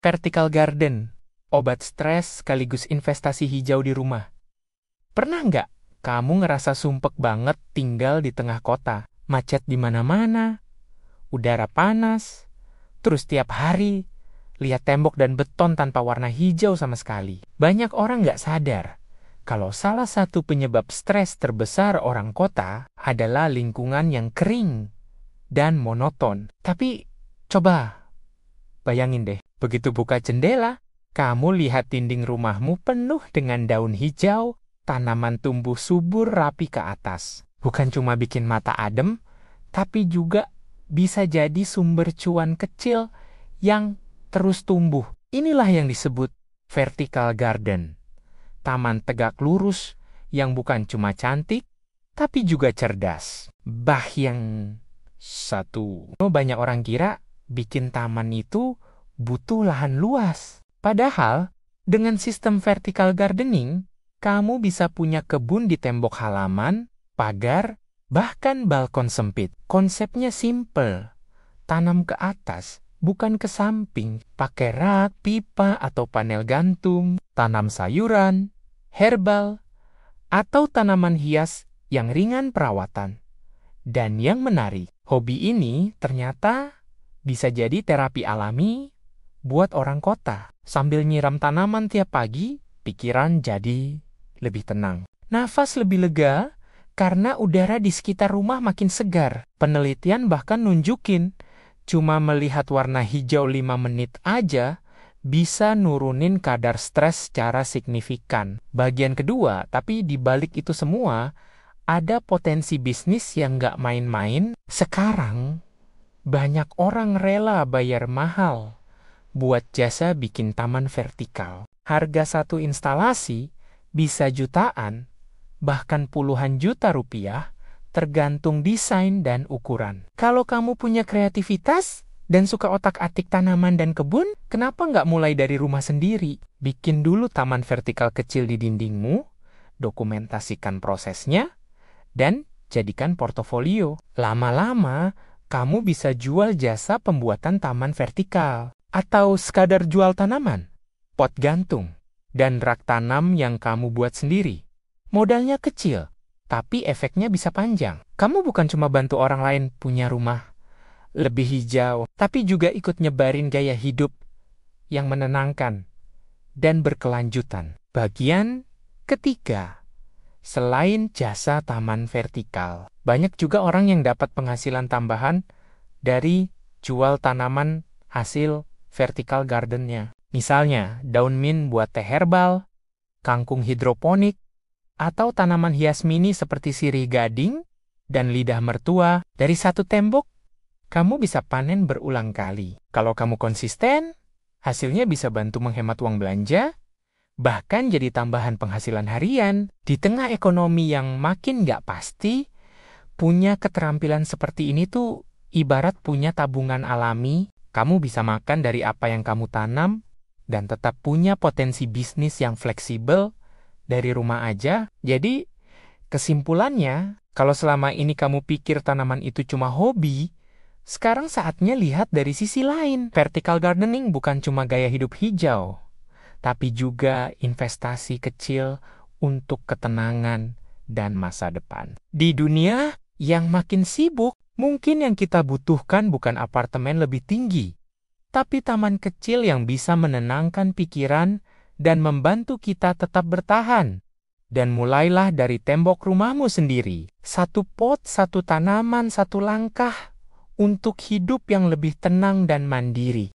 Vertical garden, obat stres sekaligus investasi hijau di rumah. Pernah nggak kamu ngerasa sumpek banget tinggal di tengah kota, macet di mana-mana, udara panas, terus tiap hari lihat tembok dan beton tanpa warna hijau sama sekali? Banyak orang nggak sadar kalau salah satu penyebab stres terbesar orang kota adalah lingkungan yang kering dan monoton. Tapi coba bayangin deh, begitu buka jendela, kamu lihat dinding rumahmu penuh dengan daun hijau, tanaman tumbuh subur rapi ke atas. Bukan cuma bikin mata adem, tapi juga bisa jadi sumber cuan kecil yang terus tumbuh. Inilah yang disebut vertical garden. Taman tegak lurus yang bukan cuma cantik, tapi juga cerdas. Yang satu, banyak orang kira bikin taman itu butuh lahan luas. Padahal, dengan sistem vertical gardening, kamu bisa punya kebun di tembok halaman, pagar, bahkan balkon sempit. Konsepnya simple. Tanam ke atas, bukan ke samping. Pakai rak, pipa, atau panel gantung. Tanam sayuran, herbal, atau tanaman hias yang ringan perawatan. Dan yang menarik, hobi ini ternyata bisa jadi terapi alami buat orang kota. Sambil nyiram tanaman tiap pagi, pikiran jadi lebih tenang. Nafas lebih lega karena udara di sekitar rumah makin segar. Penelitian bahkan nunjukin, cuma melihat warna hijau 5 menit aja bisa nurunin kadar stres secara signifikan. Bagian kedua, tapi di balik itu semua, ada potensi bisnis yang nggak main-main. Sekarang, banyak orang rela bayar mahal buat jasa bikin taman vertikal. Harga satu instalasi bisa jutaan, bahkan puluhan juta rupiah, tergantung desain dan ukuran. Kalau kamu punya kreativitas dan suka otak-atik tanaman dan kebun, kenapa nggak mulai dari rumah sendiri? Bikin dulu taman vertikal kecil di dindingmu, dokumentasikan prosesnya, dan jadikan portofolio. Lama-lama, kamu bisa jual jasa pembuatan taman vertikal. Atau sekadar jual tanaman, pot gantung, dan rak tanam yang kamu buat sendiri. Modalnya kecil, tapi efeknya bisa panjang. Kamu bukan cuma bantu orang lain punya rumah lebih hijau, tapi juga ikut nyebarin gaya hidup yang menenangkan dan berkelanjutan. Bagian ketiga, selain jasa taman vertikal, banyak juga orang yang dapat penghasilan tambahan dari jual tanaman hasil vertical gardennya. Misalnya, daun mint buat teh herbal, kangkung hidroponik, atau tanaman hias mini seperti sirih gading dan lidah mertua. Dari satu tembok, kamu bisa panen berulang kali. Kalau kamu konsisten, hasilnya bisa bantu menghemat uang belanja, bahkan jadi tambahan penghasilan harian. Di tengah ekonomi yang makin nggak pasti, punya keterampilan seperti ini tuh ibarat punya tabungan alami. Kamu bisa makan dari apa yang kamu tanam, dan tetap punya potensi bisnis yang fleksibel dari rumah aja. Jadi, kesimpulannya, kalau selama ini kamu pikir tanaman itu cuma hobi, sekarang saatnya lihat dari sisi lain. Vertical gardening bukan cuma gaya hidup hijau, tapi juga investasi kecil untuk ketenangan dan masa depan. Di dunia yang makin sibuk, mungkin yang kita butuhkan bukan apartemen lebih tinggi, tapi taman kecil yang bisa menenangkan pikiran dan membantu kita tetap bertahan. Dan mulailah dari tembok rumahmu sendiri. Satu pot, satu tanaman, satu langkah untuk hidup yang lebih tenang dan mandiri.